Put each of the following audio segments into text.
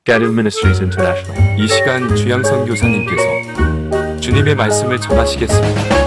Garu Ministries International. 이 시간 주양 선교사님께서 주님의 말씀을 전하시겠습니다.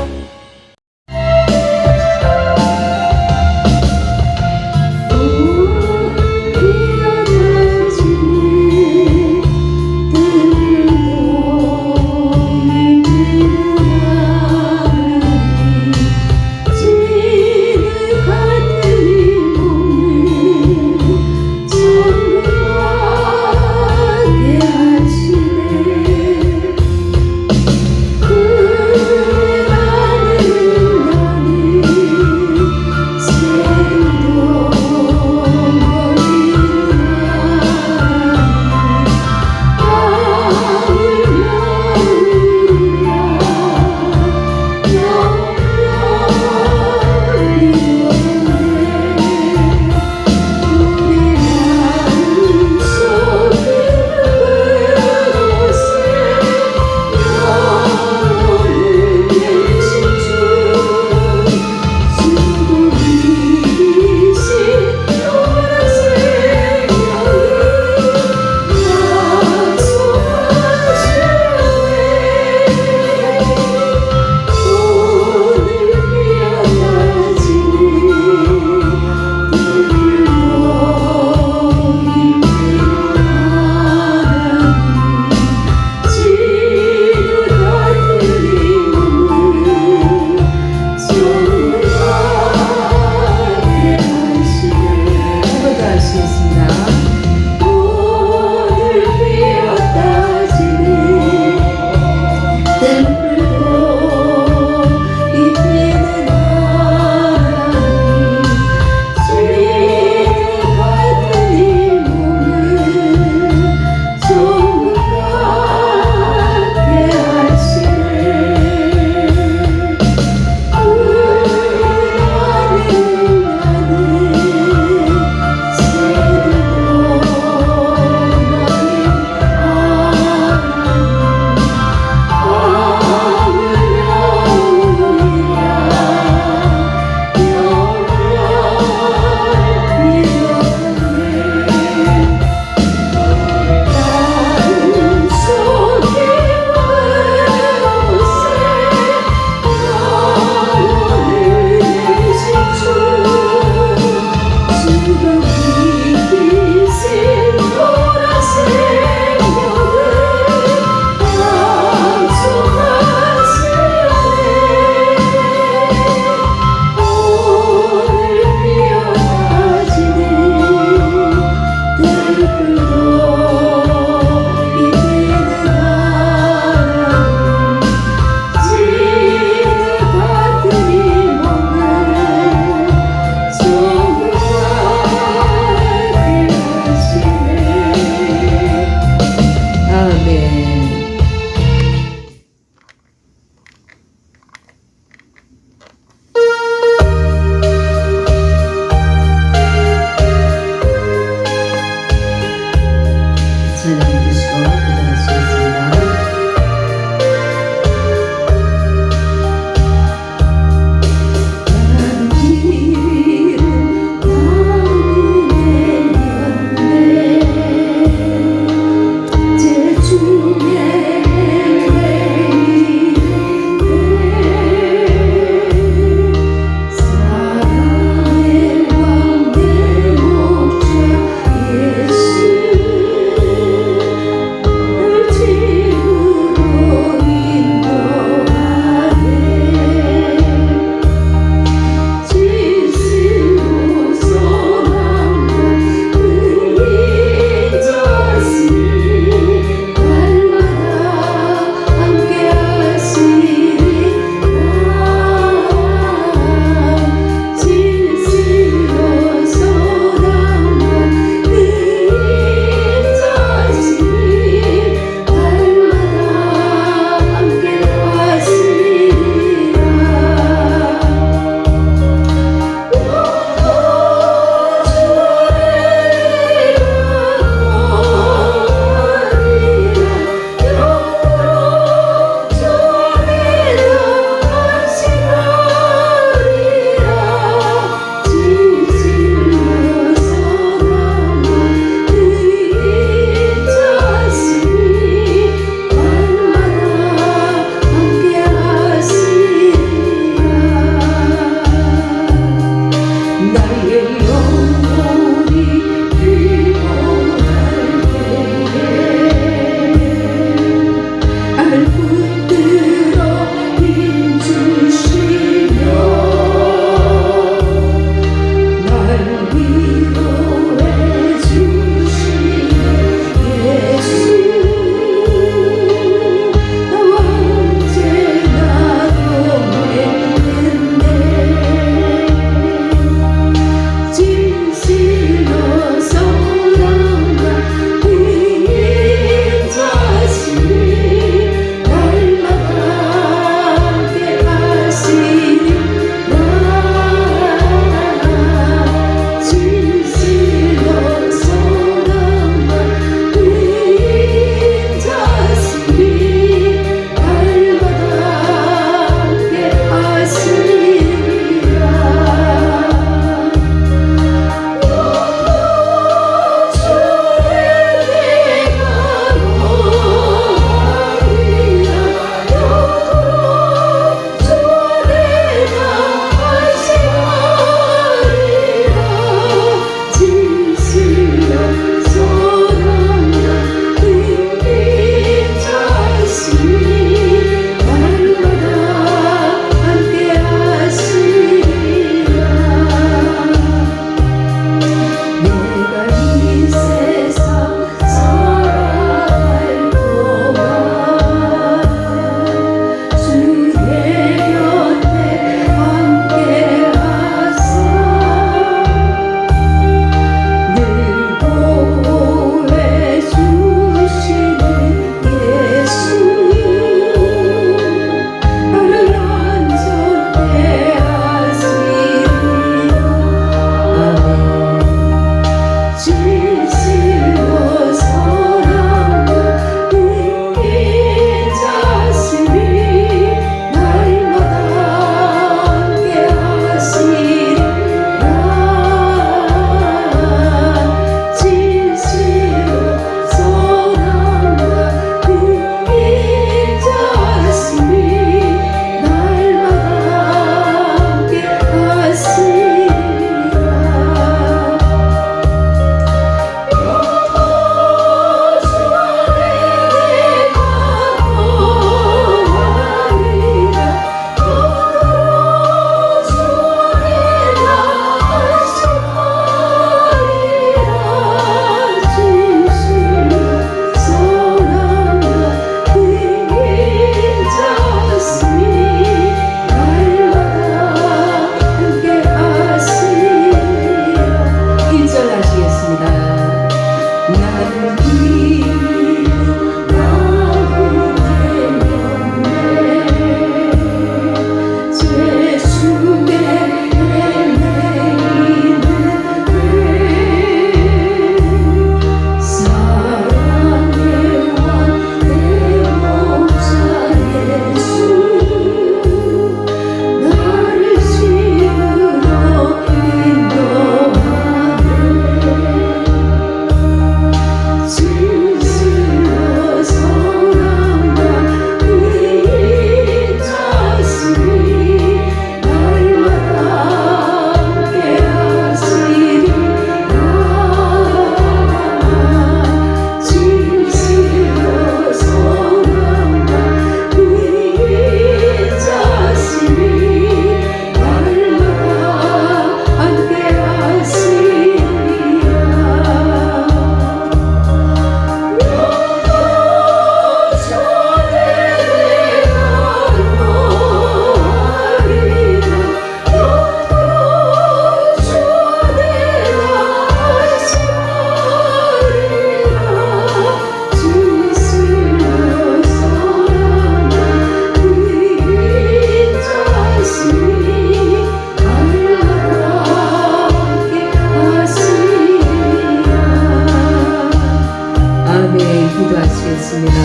기도하시겠습니다.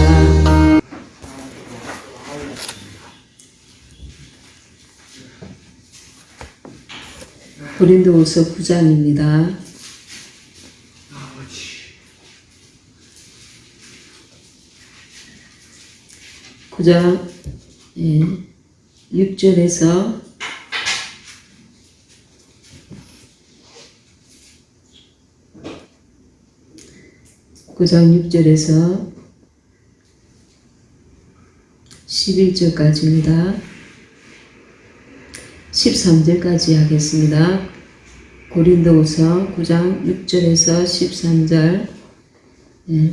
고린도후서 9장입니다. 9장 6절에서 9장 6절에서 11절까지입니다. 13절까지 하겠습니다. 고린도후서 9장 6절에서 13절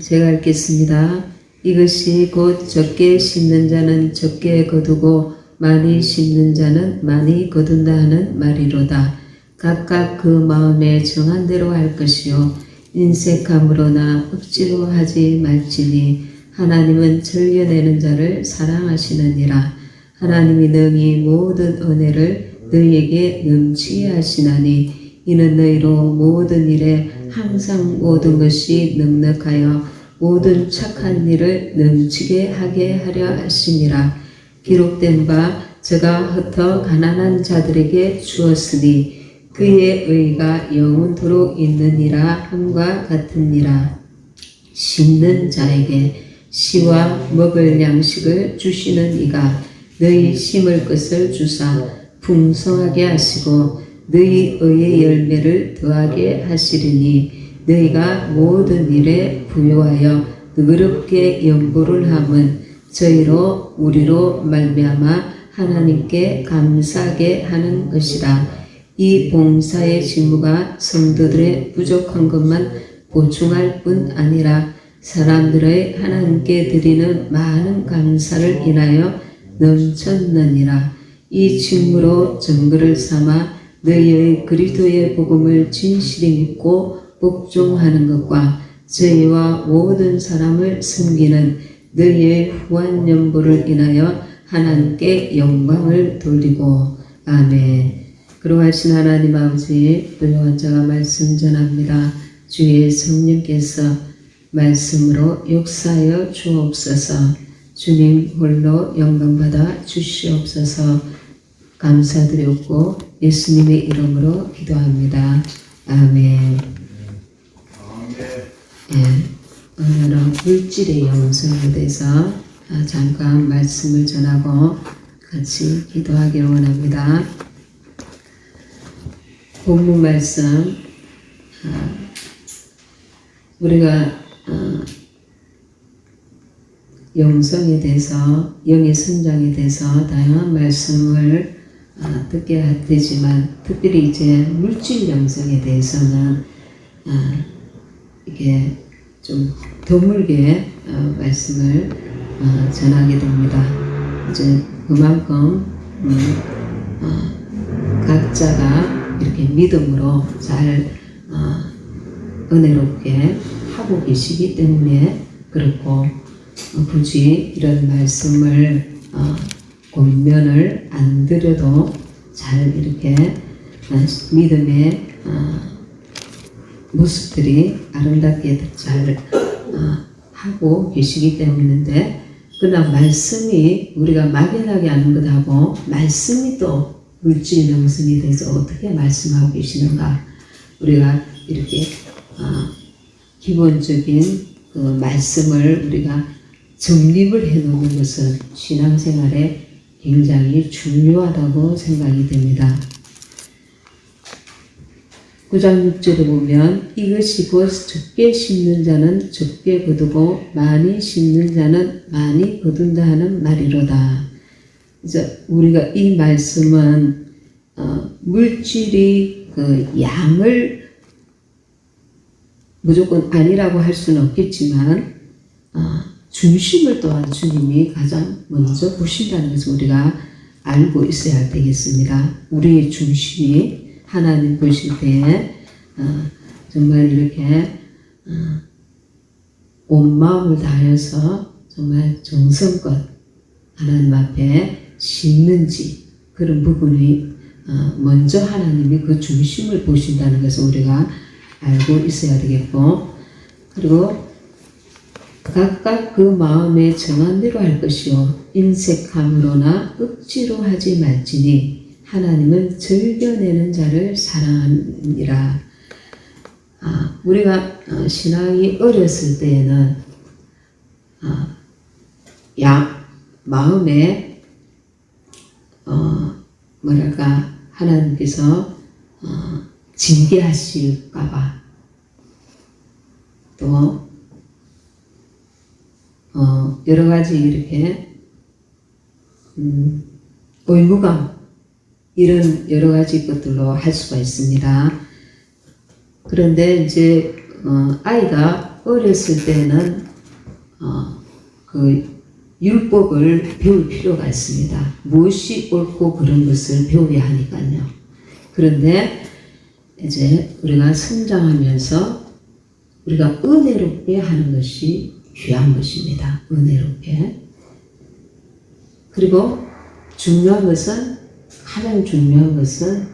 제가 읽겠습니다. 이것이 곧 적게 심는 자는 적게 거두고 많이 심는 자는 많이 거둔다 하는 말이로다. 각각 그 마음에 정한 대로 할 것이요 인색함으로나 억지로 하지 말지니 하나님은 즐겨내는 자를 사랑하시느니라. 하나님이 능히 모든 은혜를 너희에게 넘치게 하시나니 이는 너희로 모든 일에 항상 모든 것이 넉넉하여 모든 착한 일을 넘치게 하게 하려 하심이라. 기록된 바 저가 흩어 가난한 자들에게 주었으니 그의 의가 영원토록 있느니라 함과 같으니라. 심는 자에게 씨와 먹을 양식을 주시는 이가 너희 심을 것을 주사 풍성하게 하시고 너희 의의 열매를 더하게 하시리니 너희가 모든 일에 부요하여 너그럽게 연보를 함은 저희로 우리로 말미암아 하나님께 감사하게 하는 것이라. 이 봉사의 직무가 성도들의 부족한 것만 보충할 뿐 아니라 사람들의 하나님께 드리는 많은 감사를 인하여 넘쳤느니라. 이 직무로 증거를 삼아 너희의 그리스도의 복음을 진실히 믿고 복종하는 것과 저희와 모든 사람을 섬기는 너희의 후한 연보를 인하여 하나님께 영광을 돌리고 아멘. 그러하신 하나님 아버지, 또한 자가 말씀 전합니다. 주의 성령께서 말씀으로 역사하여 주옵소서. 주님 홀로 영광받아 주시옵소서. 감사드렸고 예수님의 이름으로 기도합니다. 아멘. 오늘은 물질의 영성에 대해서 잠깐 말씀을 전하고 같이 기도하기를 원합니다. 본문 말씀 우리가 영성에 대해서 영의 성장에 대해서 다양한 말씀을 듣게 되지만 특별히 이제 물질 영성에 대해서는 이게 좀 드물게 말씀을 전하게 됩니다. 이제 그만큼 각자가 이렇게 믿음으로 잘 은혜롭게 하고 계시기 때문에 그렇고 굳이 이런 말씀을 권면을 안 드려도 잘 이렇게 믿음의 모습들이 아름답게 잘 하고 계시기 때문인데, 그러나 말씀이 우리가 막연하게 아는 것하고 말씀이 또 물질 명성이 돼서 어떻게 말씀하고 계시는가, 우리가 이렇게 기본적인 그 말씀을 우리가 정립을 해 놓는 것은 신앙생활에 굉장히 중요하다고 생각이 됩니다. 9장 6절에 보면 이것이 곧 적게 심는 자는 적게 거두고 많이 심는 자는 많이 거둔다 하는 말이로다. 이제 우리가 이 말씀은 물질이 그 양을 무조건 아니라고 할 수는 없겠지만 중심을 또한 주님이 가장 먼저 보신다는 것을 우리가 알고 있어야 되겠습니다. 우리의 중심이 하나님 보실 때에 정말 이렇게 온 마음을 다해서 정말 정성껏 하나님 앞에 심는지, 그런 부분이 먼저 하나님이 그 중심을 보신다는 것을 우리가 알고 있어야 되겠고, 그리고 각각 그 마음에 정한 대로 할 것이요 인색함으로나 억지로 하지 말지니 하나님은 즐겨내는 자를 사랑하니라. 우리가 신앙이 어렸을 때에는 마음에 뭐랄까 하나님께서 징계하실까봐, 또 여러 가지 이렇게 의무감, 이런 여러 가지 것들로 할 수가 있습니다. 그런데 이제 아이가 어렸을 때는 그 율법을 배울 필요가 있습니다. 무엇이 옳고 그런 것을 배워야 하니까요. 그런데 이제 우리가 성장하면서 우리가 은혜롭게 하는 것이 귀한 것입니다. 은혜롭게. 그리고 가장 중요한 것은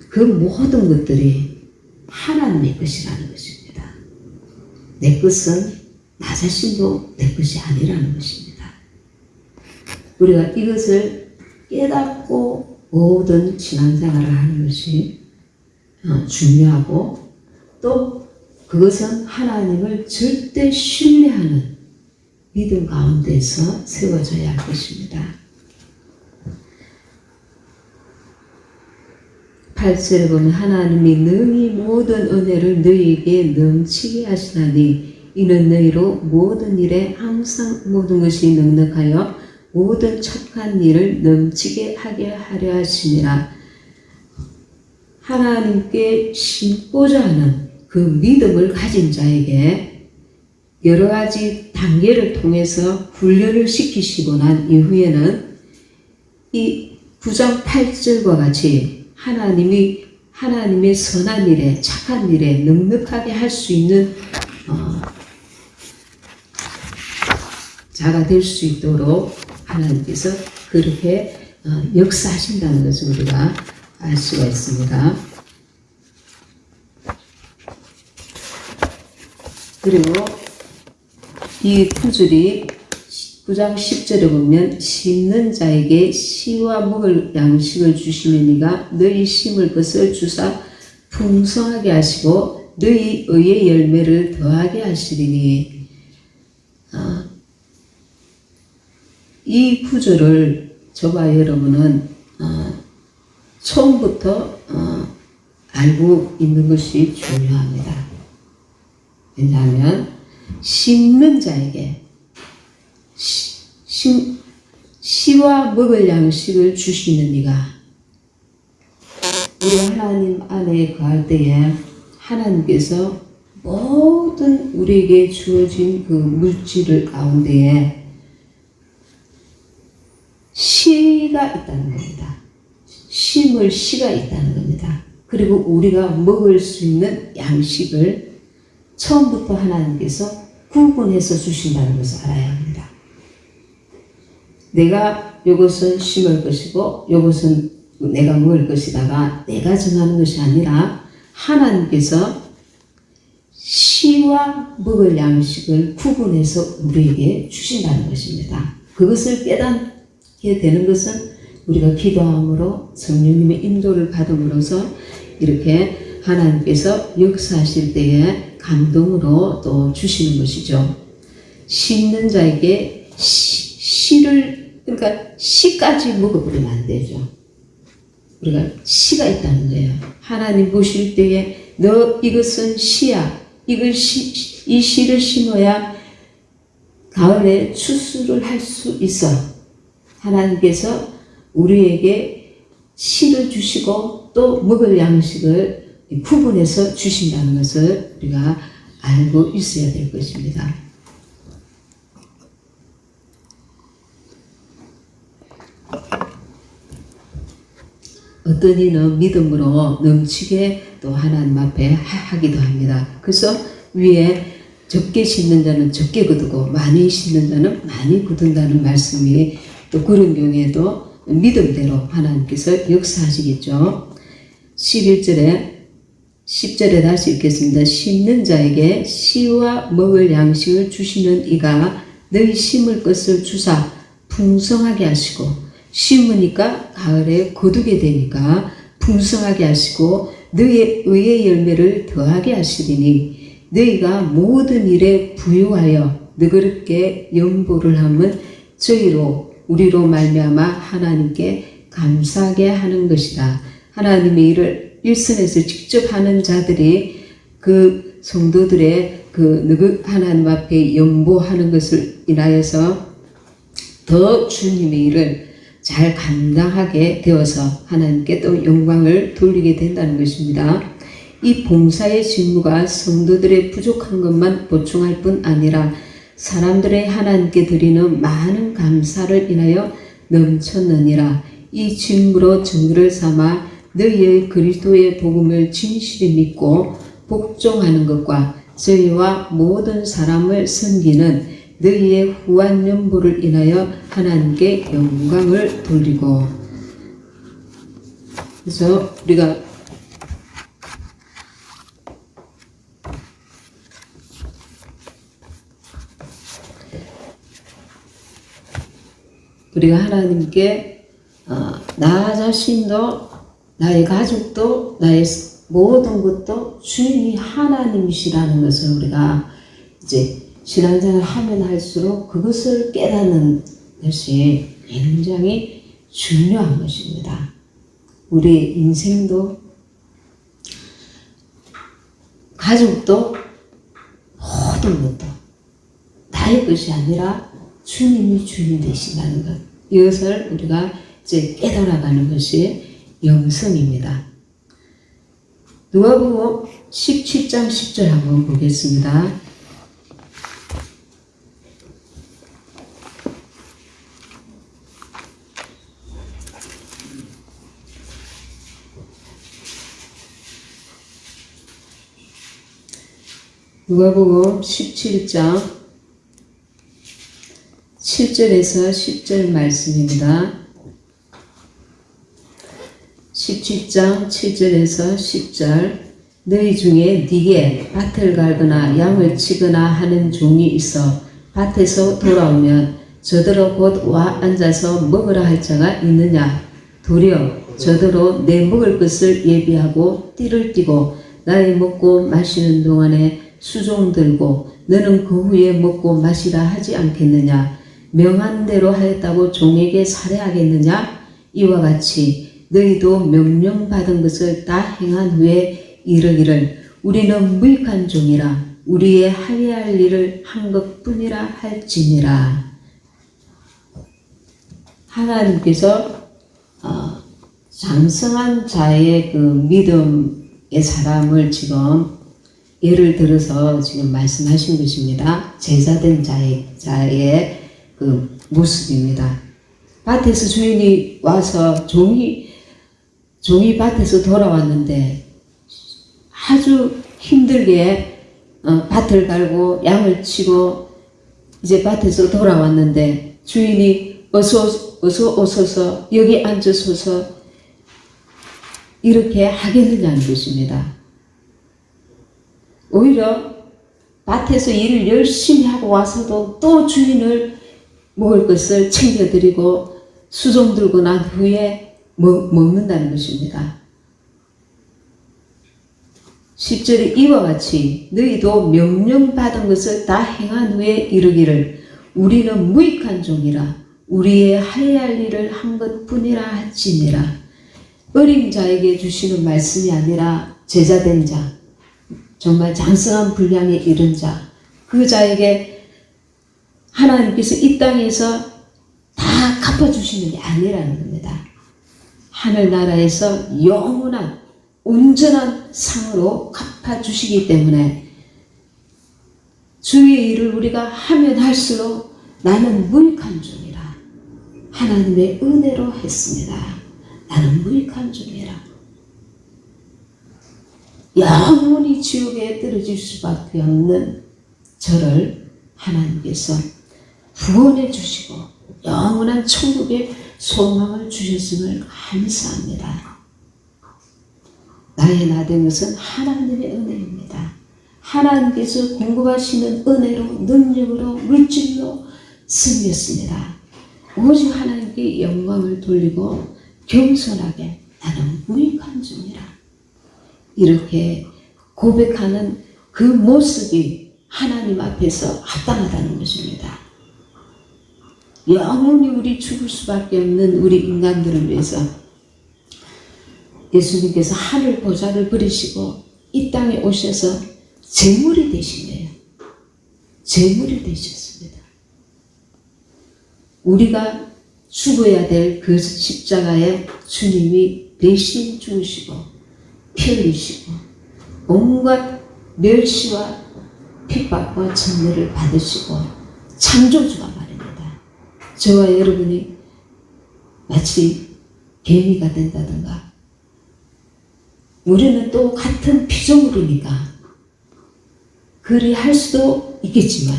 그 모든 것들이 하나님의 것이라는 것입니다. 내 것은, 나 자신도 내 것이 아니라는 것입니다. 우리가 이것을 깨닫고 모든 신앙생활을 하는 것이 중요하고, 또 그것은 하나님을 절대 신뢰하는 믿음 가운데서 세워져야 할 것입니다. 8절에 보면 하나님이 능히 모든 은혜를 너희에게 넘치게 하시나니 이는 너희로 모든 일에 항상 모든 것이 넉넉하여 모든 착한 일을 넘치게 하게 하려 하심이라. 하나님께 심고자 하는 그 믿음을 가진 자에게 여러 가지 단계를 통해서 훈련을 시키시고 난 이후에는 이 9장 8절과 같이 하나님의 선한 일에, 착한 일에 넉넉하게 할 수 있는 자가 될 수 있도록 하나님께서 그렇게 역사하신다는 것을 우리가 알 수가 있습니다. 그리고 이 구절이 9장 10절에 보면 심는 자에게 씨와 먹을 양식을 주시느니가 너희 심을 것을 주사 풍성하게 하시고 너희 의의 열매를 더하게 하시리니. 이 구절을 저와 여러분은 처음부터 알고 있는 것이 중요합니다. 왜냐하면 심는 자에게 씨와 먹을 양식을 주시는 이가, 우리 하나님 안에 거할 때에 하나님께서 모든 우리에게 주어진 그 물질을 가운데에 씨가 있다는 겁니다. 심을 씨가 있다는 겁니다. 그리고 우리가 먹을 수 있는 양식을 처음부터 하나님께서 구분해서 주신다는 것을 알아야 합니다. 내가 요것은 심을 것이고 요것은 내가 먹을 것이다가 내가 정하는 것이 아니라 하나님께서 씨와 먹을 양식을 구분해서 우리에게 주신다는 것입니다. 그것을 깨닫게 되는 것은 우리가 기도함으로 성령님의 인도를 받음으로써 이렇게 하나님께서 역사하실 때에 감동으로 또 주시는 것이죠. 심는 자에게 씨를, 그러니까 씨까지 먹어버리면 안 되죠. 우리가 씨가 있다는 거예요. 하나님 보실 때에 너 이것은 씨야. 이 씨를 심어야 가을에 추수를 할 수 있어. 하나님께서 우리에게 씨를 주시고 또 먹을 양식을 구분해서 주신다는 것을 우리가 알고 있어야 될 것입니다. 어떤 이는 믿음으로 넘치게 또 하나님 앞에 하기도 합니다. 그래서 위에 적게 심는 자는 적게 거두고 많이 심는 자는 많이 거둔다는 말씀이 또 그런 경우에도 믿음대로 하나님께서 역사하시겠죠. 10절에 다시 읽겠습니다. 심는 자에게 씨와 먹을 양식을 주시는 이가 너희 심을 것을 주사 풍성하게 하시고, 심으니까 가을에 거두게 되니까 풍성하게 하시고 너희의 의의 열매를 더하게 하시리니 너희가 모든 일에 부유하여 너그럽게 연보를 하면 저희로 우리로 말미암아 하나님께 감사하게 하는 것이다. 하나님의 일을 일선에서 직접 하는 자들이 그 성도들의 그 하나님 앞에 연보하는 것을 인하여서 더 주님의 일을 잘 감당하게 되어서 하나님께 또 영광을 돌리게 된다는 것입니다. 이 봉사의 직무가 성도들의 부족한 것만 보충할 뿐 아니라 사람들의 하나님께 드리는 많은 감사를 인하여 넘쳤느니라. 이 직무로 증거를 삼아 너희의 그리스도의 복음을 진실히 믿고 복종하는 것과 저희와 모든 사람을 섬기는 너희의 후한 연보를 인하여 하나님께 영광을 돌리고. 그래서 우리가 하나님께 나 자신도 나의 가족도 나의 모든 것도 주인이 하나님이시라는 것을 우리가 이제 신앙생활을 하면 할수록 그것을 깨닫는 것이 굉장히 중요한 것입니다. 우리 인생도 가족도 모든 것도 나의 것이 아니라 주님이 주인 되신다는 것, 이것을 우리가 이제 깨달아가는 것이 영성입니다. 누가복음 17장 10절 한번 보겠습니다. 누가복음 17장 7절에서 10절 말씀입니다. 17장 7절에서 10절. 너희 중에 네게 밭을 갈거나 양을 치거나 하는 종이 있어 밭에서 돌아오면 저더러 곧 와 앉아서 먹으라 할 자가 있느냐? 도리어 저더러 내 먹을 것을 예비하고 띠를 띠고 나의 먹고 마시는 동안에 수종 들고 너는 그 후에 먹고 마시라 하지 않겠느냐? 명한 대로 하였다고 종에게 살해하겠느냐? 이와 같이 너희도 명령받은 것을 다 행한 후에 이르기를 우리는 무익한 종이라 우리의 하여야 할 일을 한 것뿐이라 할지니라. 하나님께서 장성한 자의 그 믿음의 사람을 지금 예를 들어서 지금 말씀하신 것입니다. 제자된 자의 그 모습입니다. 밭에서 주인이 와서 종이 밭에서 돌아왔는데 아주 힘들게 밭을 갈고 양을 치고 이제 밭에서 돌아왔는데 주인이 어서 오소서 여기 앉으소서 이렇게 하겠느냐는 것입니다. 오히려 밭에서 일을 열심히 하고 와서도 또 주인을 먹을 것을 챙겨드리고 수종 들고 난 후에 먹는다는 것입니다. 10절에 이와 같이 너희도 명령받은 것을 다 행한 후에 이르기를 우리는 무익한 종이라 우리의 해야 할 일을 한 것뿐이라 할지니라. 어린 자에게 주시는 말씀이 아니라 제자된 자, 정말 장성한 분량에 이른 자, 그 자에게 하나님께서 이 땅에서 다 갚아주시는 게 아니라는 겁니다. 하늘나라에서 영원한 온전한 상으로 갚아주시기 때문에 주의 일을 우리가 하면 할수록 나는 무익한 종이라. 하나님의 은혜로 했습니다. 나는 무익한 종이라. 영원히 지옥에 떨어질 수밖에 없는 저를 하나님께서 구원해 주시고 영원한 천국의 소망을 주셨음을 감사합니다. 나의 나된 것은 하나님의 은혜입니다. 하나님께서 공급하시는 은혜로 능력으로 물질로 승리했습니다. 오직 하나님께 영광을 돌리고 겸손하게 나는 무익한 종이라 이렇게 고백하는 그 모습이 하나님 앞에서 합당하다는 것입니다. 영원히 우리 죽을 수밖에 없는 우리 인간들을 위해서 예수님께서 하늘 보좌를 버리시고 이 땅에 오셔서 제물이 되신 거예요. 제물이 되셨습니다. 우리가 죽어야 될 그 십자가에 주님이 대신 죽으시고 피 흘리시고 온갖 멸시와 핍박과 전례를 받으시고 창조주가 말입니다. 저와 여러분이 마치 개미가 된다든가 우리는 또 같은 피조물이니까 그리 할 수도 있겠지만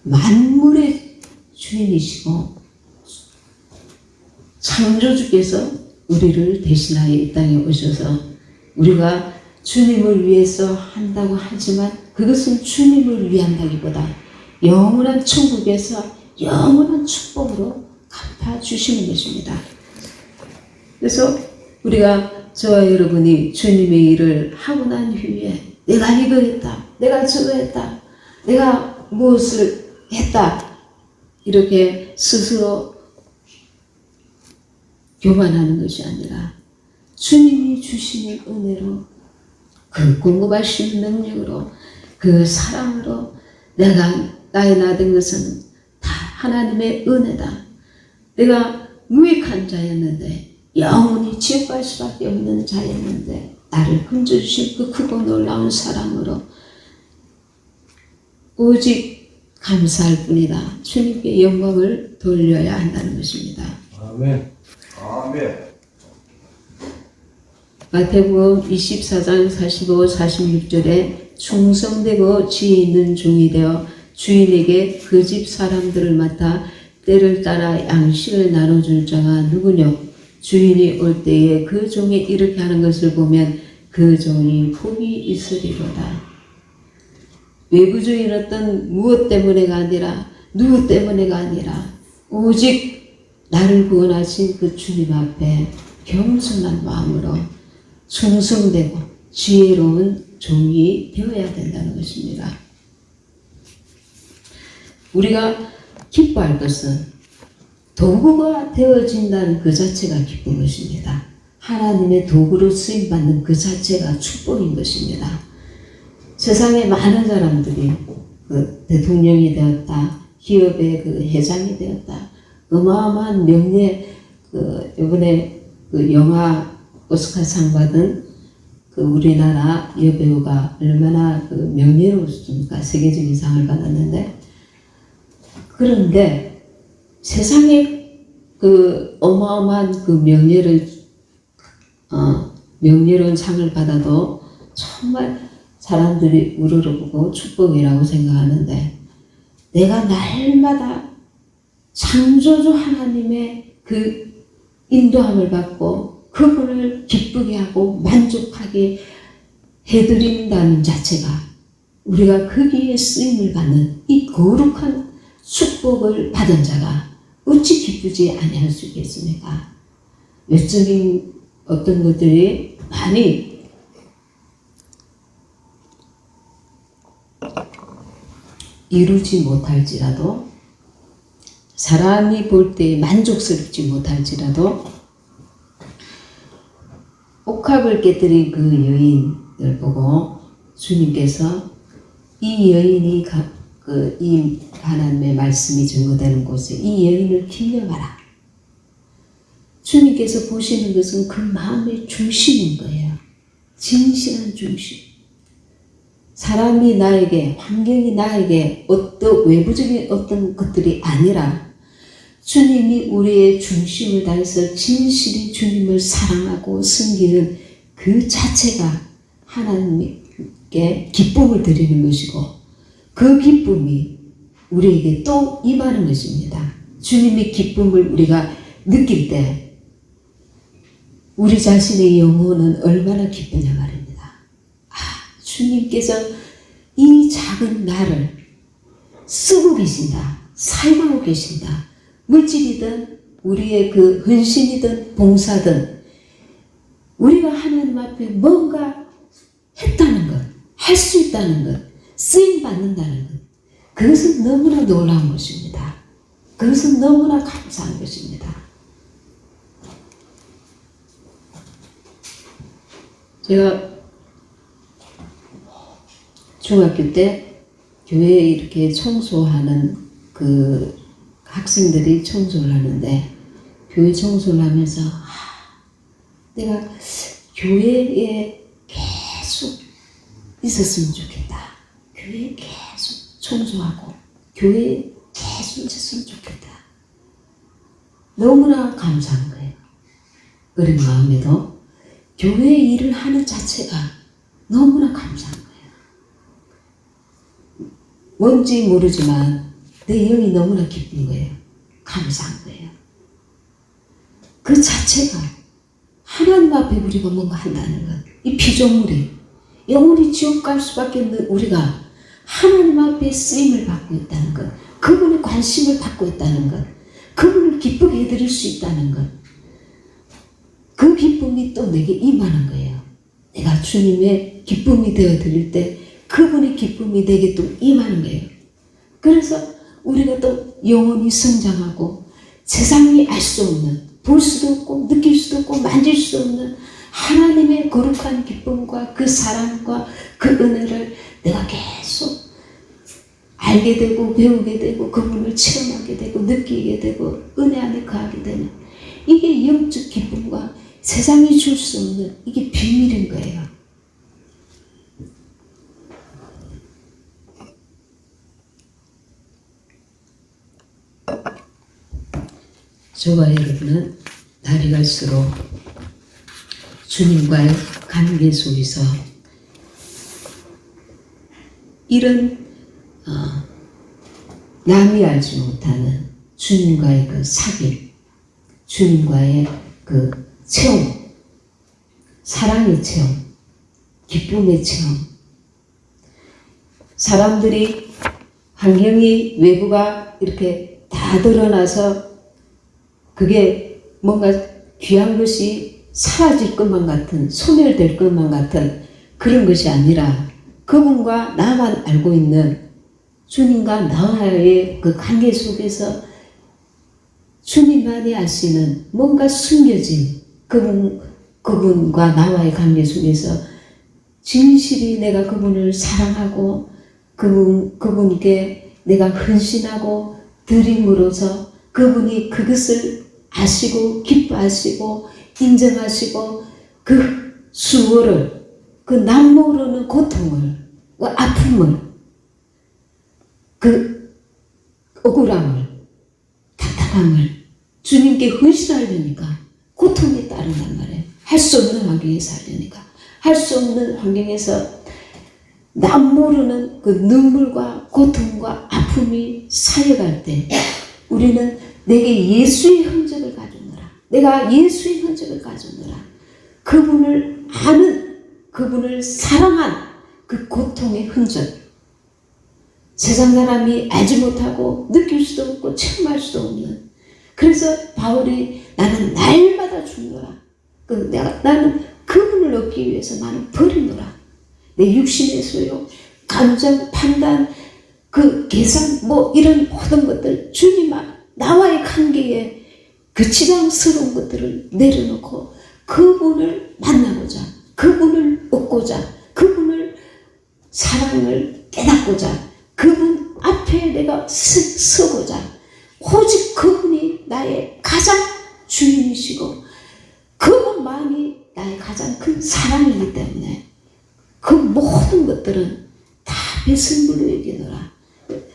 만물의 주인이시고 창조주께서 우리를 대신하여 이 땅에 오셔서 우리가 주님을 위해서 한다고 하지만 그것은 주님을 위한다기보다 영원한 천국에서 영원한 축복으로 갚아주시는 것입니다. 그래서 우리가 저와 여러분이 주님의 일을 하고 난 후에 내가 이거 했다, 내가 저거 했다, 내가 무엇을 했다 이렇게 스스로 교만하는 것이 아니라 주님이 주시는 은혜로 그 공급하시는 능력으로 그 사랑으로 내가 나의 나된 것은 다 하나님의 은혜다. 내가 무익한 자였는데 영원히 지옥 갈 수밖에 없는 자였는데 나를 건져주신 그 크고 놀라운 사랑으로 오직 감사할 뿐이다. 주님께 영광을 돌려야 한다는 것입니다. 아멘. 아멘. 마태복음 24장 45, 46절에 충성되고 지혜 있는 종이 되어 주인에게 그 집 사람들을 맡아 때를 따라 양식을 나눠줄 자가 누구뇨? 주인이 올 때에 그 종이 이렇게 하는 것을 보면 그 종이 복이 있으리로다. 외부적인 어떤 무엇 때문에가 아니라 누구 때문에가 아니라 오직 나를 구원하신 그 주님 앞에 겸손한 마음으로 충성되고 지혜로운 종이 되어야 된다는 것입니다. 우리가 기뻐할 것은 도구가 되어진다는 그 자체가 기쁜 것입니다. 하나님의 도구로 쓰임받는 그 자체가 축복인 것입니다. 세상에 많은 사람들이 그 대통령이 되었다, 기업의 그 회장이 되었다, 어마어마한 명예, 이번에 그 영화 오스카상 받은 그 우리나라 여배우가 얼마나 그 명예로웠습니까? 세계적인 상을 받았는데, 그런데 세상에 그 어마어마한 그 명예로운 상을 받아도 정말 사람들이 우러러보고 축복이라고 생각하는데 내가 날마다 창조주 하나님의 그 인도함을 받고 그분을 기쁘게 하고 만족하게 해드린다는 자체가 우리가 거기에 쓰임을 받는 이 거룩한 축복을 받은 자가 어찌 기쁘지 아니할 수 있겠습니까? 외적인 어떤 것들이 많이 이루지 못할지라도 사람이 볼 때 만족스럽지 못할지라도 옥합을 깨뜨린 그 여인을 보고 주님께서 이 여인이 이 하나님의 말씀이 증거되는 곳에 이 여인을 기념하라. 주님께서 보시는 것은 그 마음의 중심인 거예요. 진실한 중심. 사람이 나에게, 환경이 나에게 어떤 외부적인 어떤 것들이 아니라 주님이 우리의 중심을 다해서 진실히 주님을 사랑하고 섬기는 그 자체가 하나님께 기쁨을 드리는 것이고 그 기쁨이 우리에게 또 임하는 것입니다. 주님의 기쁨을 우리가 느낄 때 우리 자신의 영혼은 얼마나 기쁘냐 말입니다. 주님께서 이 작은 나를 쓰고 계신다. 사용하고 계신다. 물질이든 우리의 그 헌신이든 봉사든 우리가 하나님 앞에 뭔가 했다는 것, 할 수 있다는 것, 쓰임받는다는 것, 그것은 너무나 놀라운 것입니다. 그것은 너무나 감사한 것입니다. 제가 중학교 때 교회에 이렇게 청소하는 그 학생들이 청소를 하는데 교회 청소를 하면서 내가 교회에 계속 있었으면 좋겠다. 교회에 계속 청소하고 교회에 계속 있었으면 좋겠다. 너무나 감사한 거예요. 어린 마음에도 교회 일을 하는 자체가 너무나 감사한 거예요. 뭔지 모르지만 내 영이 너무나 기쁜 거예요. 감사한 거예요. 그 자체가 하나님 앞에 우리가 뭔가 한다는 것. 이 피조물이 영원히 지옥 갈 수밖에 없는 우리가 하나님 앞에 쓰임을 받고 있다는 것. 그분의 관심을 받고 있다는 것. 그분을 기쁘게 해드릴 수 있다는 것. 그 기쁨이 또 내게 임하는 거예요. 내가 주님의 기쁨이 되어 드릴 때 그분의 기쁨이 내게 또 임하는 거예요. 그래서 우리가 또 영원히 성장하고 세상이 알 수 없는, 볼 수도 없고 느낄 수도 없고 만질 수 없는 하나님의 거룩한 기쁨과 그 사랑과 그 은혜를 내가 계속 알게 되고 배우게 되고 그분을 체험하게 되고 느끼게 되고 은혜 안에 거하게 되는 이게 영적 기쁨과 세상이 줄 수 없는 이게 비밀인 거예요. 저와 여러분은 날이 갈수록 주님과의 관계 속에서 이런 남이 알지 못하는 주님과의 그 사귐, 주님과의 그 체험, 사랑의 체험, 기쁨의 체험. 사람들이 환경이 외부가 이렇게 다 드러나서 그게 뭔가 귀한 것이 사라질 것만 같은, 소멸될 것만 같은 그런 것이 아니라 그분과 나만 알고 있는 주님과 나와의 그 관계 속에서 주님만이 알 수 있는 뭔가 숨겨진 그분과 나와의 관계 속에서 진실이 내가 그분을 사랑하고 그분께 내가 헌신하고 드림으로써 그분이 그것을 아시고 기뻐하시고 인정하시고 그 수고를 그 남모르는 고통을 그 아픔을 그 억울함을 답답함을 주님께 헌신하려니까 고통이 따른단 말이에요. 할 수 없는 환경에서 하려니까 할 수 없는 환경에서 남 모르는 그 눈물과 고통과 아픔이 쌓여갈 때 우리는 내게 예수의 흔적을 가져오느라, 내가 예수의 흔적을 가져오느라, 그분을 아는, 그분을 사랑한 그 고통의 흔적, 세상 사람이 알지 못하고 느낄 수도 없고 체험할 수도 없는, 그래서 바울이 나는 날마다 죽노라, 나는 그분을 얻기 위해서 나는 버리노라, 내 육신의 소욕, 감정, 판단, 그 계산, 뭐 이런 모든 것들, 주님 나와의 관계에 그 지장스러운 것들을 내려놓고 그분을 만나고자, 그분을 얻고자, 그분을 사랑을 깨닫고자, 그분 앞에 내가 서고자, 오직 그분이 나의 가장 주인이시고 그분만이 나의 가장 큰 사랑이기 때문에 그 모든 것들은 다 배설물로 여기노라.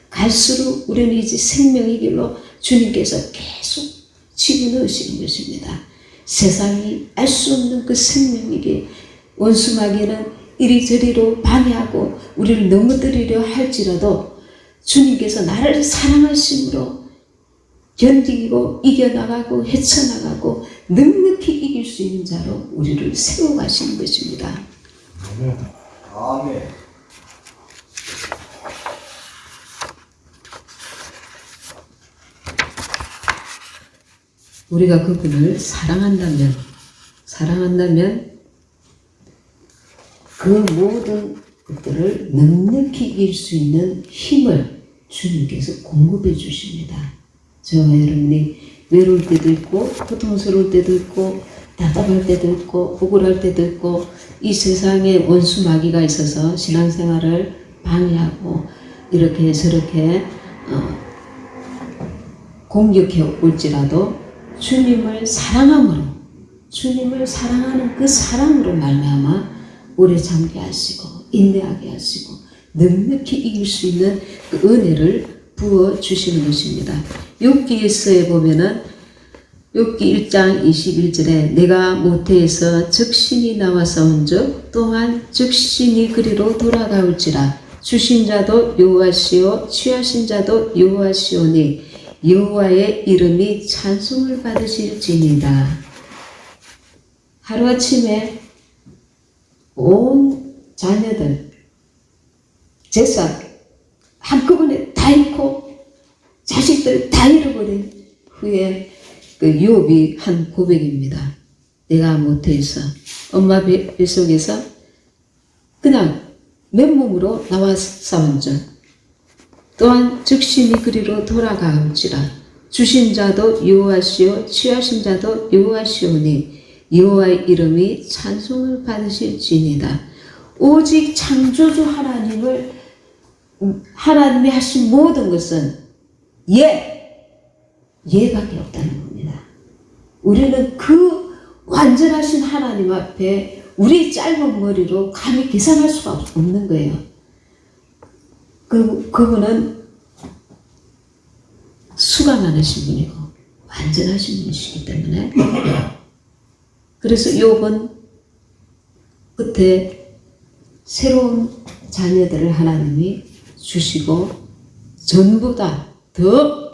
갈수록 우리는 이제 생명의 길로 주님께서 계속 집어넣으시는 것입니다. 세상이 알 수 없는 그 생명의 길, 원수마귀는 이리저리로 방해하고 우리를 넘어뜨리려 할지라도 주님께서 나를 사랑하심으로 견디고 이겨나가고 헤쳐나가고 넉넉히 이길 수 있는 자로 우리를 세워가시는 것입니다. 아멘. 아멘. 우리가 그분을 사랑한다면 그 모든 것들을 넉넉히 이길 수 있는 힘을 주님께서 공급해 주십니다. 저와 여러분이 외로울 때도 있고 고통스러울 때도 있고 답답할 때도 있고 억울할 때도 있고 이 세상에 원수 마귀가 있어서 신앙생활을 방해하고 이렇게 저렇게 공격해 올지라도 주님을 사랑함으로, 주님을 사랑하는 그 사랑으로 말미암아 오래 참게 하시고 인내하게 하시고 넉넉히 이길 수 있는 그 은혜를 부어 주시는 것입니다. 욥기서에 보면은 욥기 1장 21절에 내가 모태에서 적신이 나와 싸운즉 또한 적신이 그리로 돌아가올지라 주신 자도 여호와시요 취하신 자도 여호와시오니 여호와의 이름이 찬송을 받으실지니이다. 하루아침에 온 자녀들, 재산 한꺼번에 다 잃고 자식들 다 잃어버린 후에 그 욥이 한 고백입니다. 내가 모태에서 엄마 뱃속에서 그냥 맨몸으로 나와 싸운즉 또한 즉신이 그리로 돌아가올지라 주신 자도 여호와시요 취하신 자도 여호와시오니 여호와의 이름이 찬송을 받으실지니이다. 오직 창조주 하나님이 하신 모든 것은 예밖에 없다는 겁니다. 우리는 그 완전하신 하나님 앞에 우리 짧은 머리로 감히 계산할 수가 없는 거예요. 그분은 수가 많으신 분이고 완전하신 분이시기 때문에 그래서 욥은 끝에 새로운 자녀들을 하나님이 주시고 전보다 더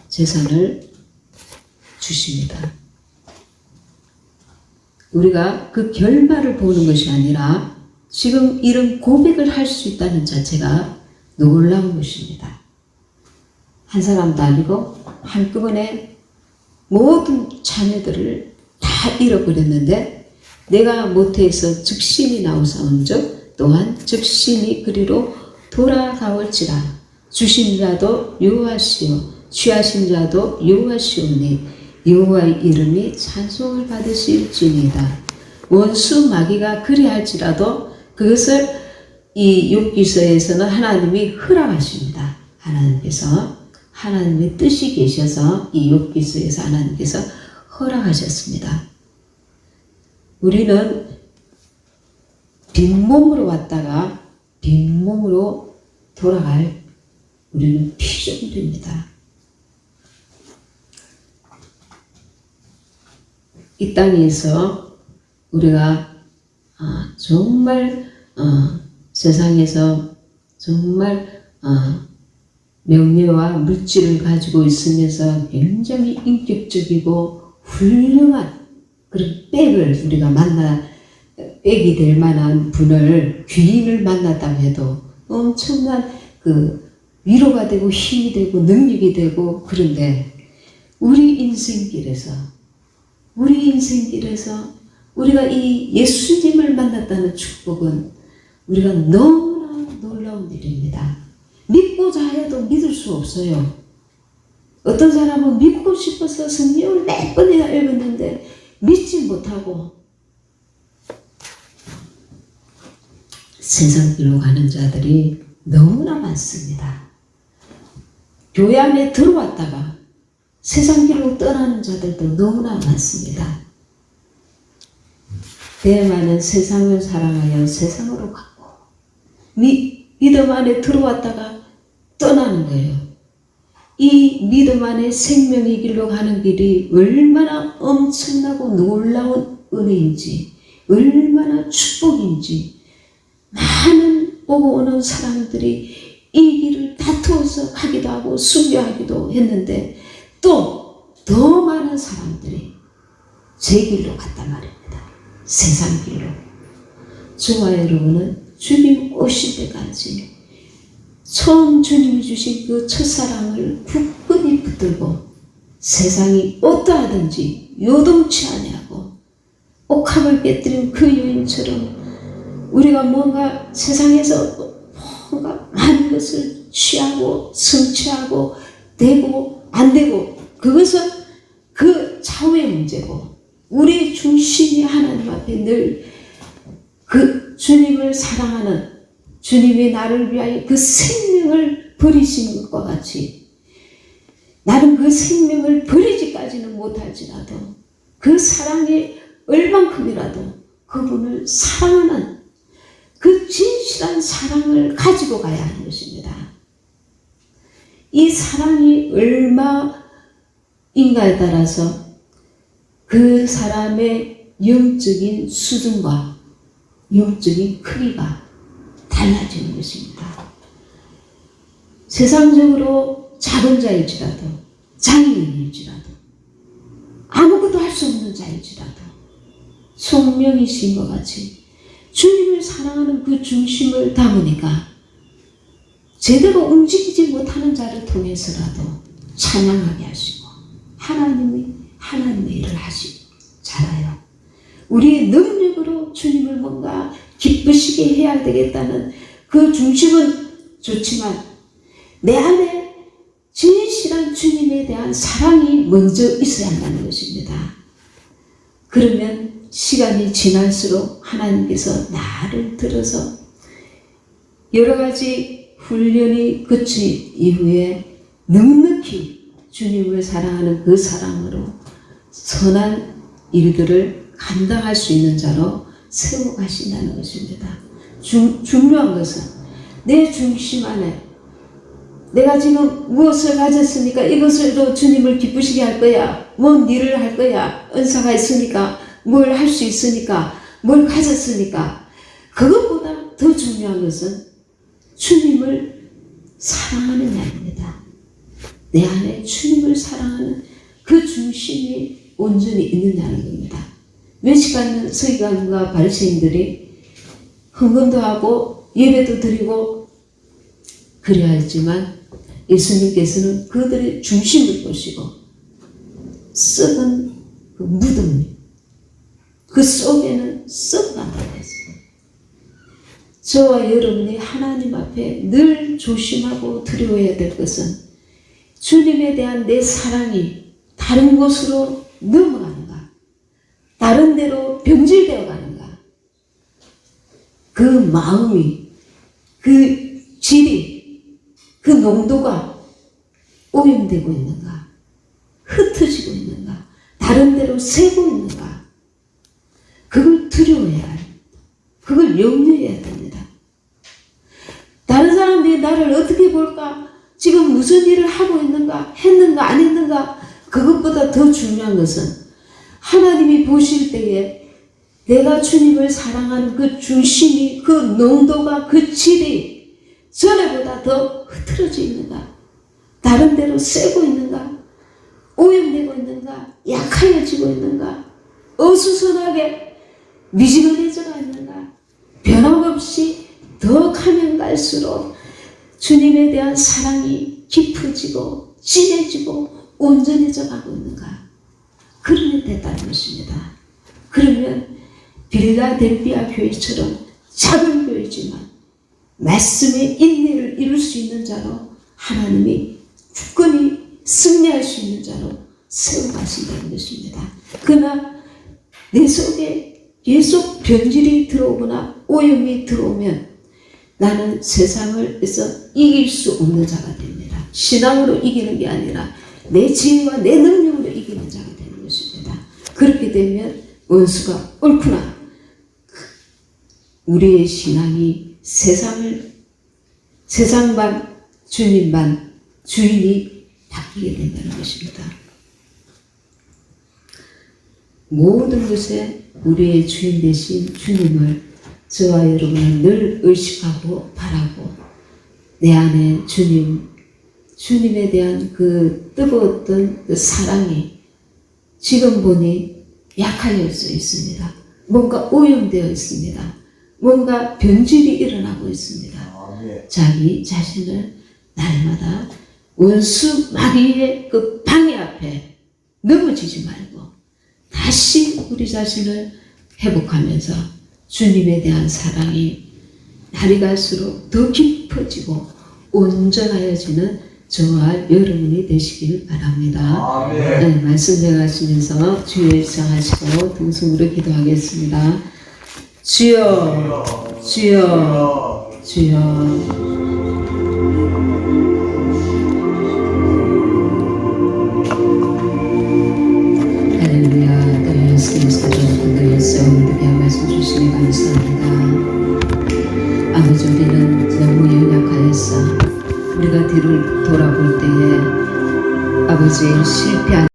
재산을 주십니다. 우리가 그 결말을 보는 것이 아니라 지금 이런 고백을 할 수 있다는 자체가 놀라운 것입니다. 한 사람도 아니고 한꺼번에 모든 자녀들을 다 잃어버렸는데 내가 모태에서 즉신이 나오사온즉 또한 즉신이 그리로 돌아가올지라 주신 자도 여호와시요 취하신 자도 여호와시오니 여호와의 이름이 찬송을 받으실지니이다. 원수 마귀가 그리할지라도 그것을 이 욥기서에서는 하나님이 허락하십니다. 하나님의 뜻이 계셔서 이 욥기서에서 하나님께서 허락하셨습니다. 우리는 빈몸으로 왔다가 빈몸으로 돌아갈 우리는 피조물입니다. 이 땅에서 우리가 정말 세상에서 정말 명예와 물질을 가지고 있으면서 굉장히 인격적이고 훌륭한 그런 백을 우리가 백이 될 만한 분을, 귀인을 만났다고 해도 엄청난 그 위로가 되고 힘이 되고 능력이 되고, 그런데 우리 인생길에서 우리가 이 예수님을 만났다는 축복은 우리가 너무나 놀라운 일입니다. 믿고자 해도 믿을 수 없어요. 어떤 사람은 믿고 싶어서 성경을 몇 번이나 읽었는데 믿지 못하고 세상 길로 가는 자들이 너무나 많습니다. 교회 안에 들어왔다가 세상 길로 떠나는 자들도 너무나 많습니다. 대만은 세상을 사랑하여 세상으로 가고 믿음 안에 들어왔다가 떠나는 거예요. 이 믿음 안에 생명의 길로 가는 길이 얼마나 엄청나고 놀라운 은혜인지, 얼마나 축복인지, 많은 오고 오는 사람들이 이 길을 다투어서 가기도 하고 순교하기도 했는데 또 더 많은 사람들이 제 길로 갔단 말입니다. 세상 길로. 저와 여러분은 주님 오실 때까지 처음 주님이 주신 그 첫사랑을 굳건히 붙들고 세상이 어떠하든지 요동치 아니하고 옥합을 깨뜨린 그 여인처럼 우리가 뭔가 세상에서 뭔가 많은 것을 취하고 성취하고 되고 안 되고, 그것은 그 차후의 문제고, 우리의 중심이 하나님 앞에 늘 그 주님을 사랑하는, 주님이 나를 위하여 그 생명을 버리신 것과 같이 나는 그 생명을 버리지까지는 못할지라도 그 사랑이 얼만큼이라도 그분을 사랑하는 그 진실한 사랑을 가지고 가야 하는 것입니다. 이 사랑이 얼마인가에 따라서 그 사람의 영적인 수준과 영적인 크기가 달라지는 것입니다. 세상적으로 작은 자일지라도, 장애인일지라도, 아무것도 할 수 없는 자일지라도, 송명이신 것 같이 주님을 사랑하는 그 중심을 담으니까 제대로 움직이지 못하는 자를 통해서라도 찬양하게 하시고 하나님의 일을 하시잖아요. 우리의 능력으로 주님을 뭔가 기쁘시게 해야 되겠다는 그 중심은 좋지만 내 안에 진실한 주님에 대한 사랑이 먼저 있어야 한다는 것입니다. 그러면 시간이 지날수록 하나님께서 나를 들어서 여러 가지 훈련이 그친 이후에 넉넉히 주님을 사랑하는 그 사랑으로 선한 일들을 감당할 수 있는 자로 세워가신다는 것입니다. 중요한 것은 내 중심 안에 내가 지금 무엇을 가졌으니까 이것으로 주님을 기쁘시게 할 거야, 뭔 일을 할 거야, 은사가 있으니까, 뭘 할 수 있으니까, 뭘 가졌으니까, 그것보다 더 중요한 것은 주님을 사랑하느냐입니다. 내 안에 주님을 사랑하는 그 중심이 온전히 있느냐는 겁니다. 면식하는 서기관과 바리새인들이 헌금도 하고 예배도 드리고 그래야 했지만 예수님께서는 그들의 중심을 보시고 썩은 그 무덤, 그 속에는 썩어간다고 했어요. 저와 여러분이 하나님 앞에 늘 조심하고 두려워해야 될 것은 주님에 대한 내 사랑이 다른 곳으로 넘어가는가, 다른 데로 변질되어 가는가, 그 마음이, 그 질이, 그 농도가 오염되고 있는가, 흩어지고 있는가, 다른 데로 새고 있는가, 그걸 두려워해야 합니다. 그걸 염려해야 됩니다. 다른 사람들이 나를 어떻게 볼까, 지금 무슨 일을 하고 있는가, 했는가 안 했는가, 그것보다 더 중요한 것은 하나님이 보실 때에 내가 주님을 사랑하는 그 중심이, 그 농도가, 그 질이 전에보다 더 흐트러져 있는가? 다른 데로 세고 있는가? 오염되고 있는가? 약해지고 있는가? 어수선하게 미지근해져가 있는가? 변함없이 더 가면 갈수록 주님에 대한 사랑이 깊어지고 진해지고 온전해져 가고 있는가? 그러면 됐다는 것입니다. 그러면 빌라델비아 교회처럼 작은 교회지만 말씀의 인내를 이룰 수 있는 자로 하나님이 굳건히 승리할 수 있는 자로 세워가신다는 것입니다. 그러나 내 속에 계속 변질이 들어오거나 오염이 들어오면 나는 세상을 해서 이길 수 없는 자가 됩니다. 신앙으로 이기는 게 아니라 내 지혜와 내 능력으로 이기는 자가 되는 것입니다. 그렇게 되면 원수가 옳구나. 우리의 신앙이 세상 반 주님 반 주인이 바뀌게 된다는 것입니다. 모든 것에 우리의 주인 되신 주님을 저와 여러분은 늘 의식하고 바라고 내 안에 주님에 대한 그 뜨거웠던 그 사랑이 지금 보니 약해져 있습니다. 뭔가 오염되어 있습니다. 뭔가 변질이 일어나고 있습니다. 자기 자신을 날마다 원수 마귀의 그 방해 앞에 넘어지지 말고 다시 우리 자신을 회복하면서 주님에 대한 사랑이 날이 갈수록 더 깊어지고 온전하여지는 저와 여러분이 되시길 바랍니다. 네, 말씀 대하시면서 주의 일상하시고 동성으로 기도하겠습니다. 주여, 주여, 주여. 할렐루야. 또 예수 그리스도로 또 예수 오늘도 말씀 주시니 감사합니다. 아버지, 우리는 너무 연약하였어. 우리가 뒤를 돌아볼 때에 아버지 실패한